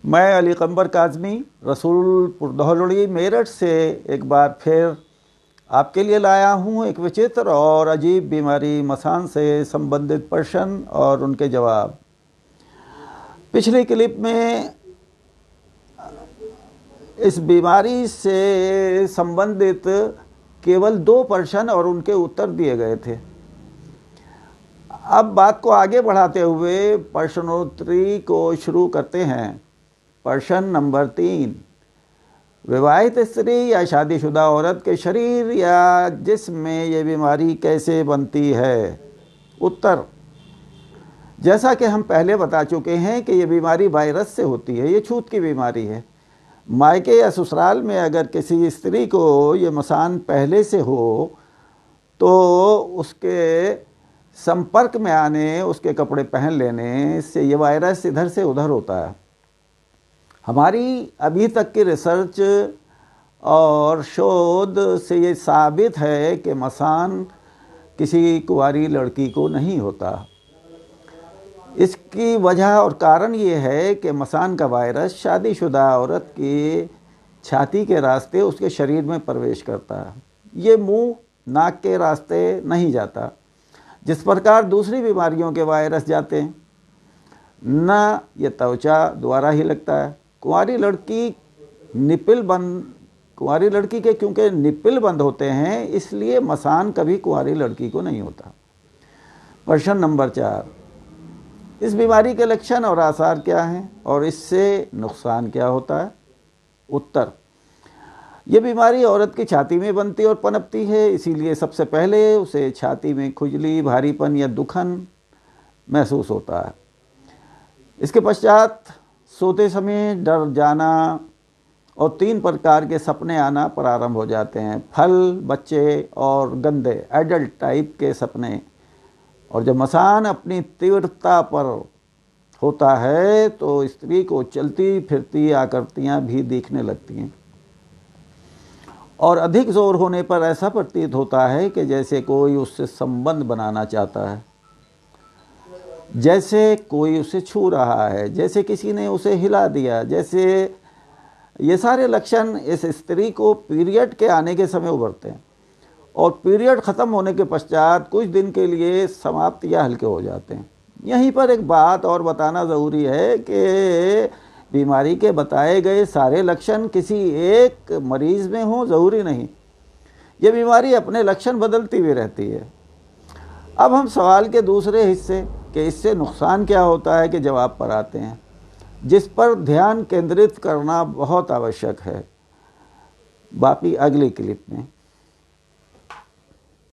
मैं अली कंबर काज़मी रसूलपुर दहलुड़ी मेरठ से एक बार फिर आपके लिए लाया हूँ एक विचित्र और अजीब बीमारी मसान से संबंधित प्रश्न और उनके जवाब। पिछली क्लिप में इस बीमारी से संबंधित केवल 2 प्रश्न और उनके उत्तर दिए गए थे। अब बात को आगे बढ़ाते हुए प्रश्नोत्तरी को शुरू करते हैं। प्रश्न नंबर 3, विवाहित स्त्री या शादीशुदा औरत के शरीर या जिस्म में ये बीमारी कैसे बनती है? उत्तर, जैसा कि हम पहले बता चुके हैं कि ये बीमारी वायरस से होती है। ये छूत की बीमारी है। मायके या ससुराल में अगर किसी स्त्री को ये मसान पहले से हो तो उसके संपर्क में आने, उसके कपड़े पहन लेने से ये वायरस इधर से उधर होता है। हमारी अभी तक की रिसर्च और शोध से ये साबित है कि मसान किसी कुंवारी लड़की को नहीं होता। इसकी वजह और कारण ये है कि मसान का वायरस शादीशुदा औरत की छाती के रास्ते उसके शरीर में प्रवेश करता है। ये मुंह नाक के रास्ते नहीं जाता जिस प्रकार दूसरी बीमारियों के वायरस जाते हैं। न ये त्वचा द्वारा ही लगता है। कुंवारी लड़की के क्योंकि निप्पल बंद होते हैं इसलिए मसान कभी कुंवारी लड़की को नहीं होता। प्रश्न नंबर 4, इस बीमारी के लक्षण और आसार क्या हैं और इससे नुकसान क्या होता है? उत्तर, ये बीमारी औरत की छाती में बनती और पनपती है, इसीलिए सबसे पहले उसे छाती में खुजली, भारीपन या दुखन महसूस होता है। इसके पश्चात सोते समय डर जाना और 3 प्रकार के सपने आना प्रारंभ हो जाते हैं। फल, बच्चे और गंदे एडल्ट टाइप के सपने। और जब मसान अपनी तीव्रता पर होता है तो स्त्री को चलती फिरती आकृतियां भी दिखने लगती हैं और अधिक जोर होने पर ऐसा प्रतीत होता है कि जैसे कोई उससे संबंध बनाना चाहता है, जैसे कोई उसे छू रहा है, जैसे किसी ने उसे हिला दिया। जैसे ये सारे लक्षण इस स्त्री को पीरियड के आने के समय उभरते हैं और पीरियड ख़त्म होने के पश्चात कुछ दिन के लिए समाप्त या हल्के हो जाते हैं। यहीं पर एक बात और बताना ज़रूरी है कि बीमारी के बताए गए सारे लक्षण किसी एक मरीज़ में हों ज़रूरी नहीं। ये बीमारी अपने लक्षण बदलती हुई रहती है। अब हम सवाल के दूसरे हिस्से कि इससे नुकसान क्या होता है के जवाब पर आते हैं, जिस पर ध्यान केंद्रित करना बहुत आवश्यक है। बाकी अगली क्लिप में।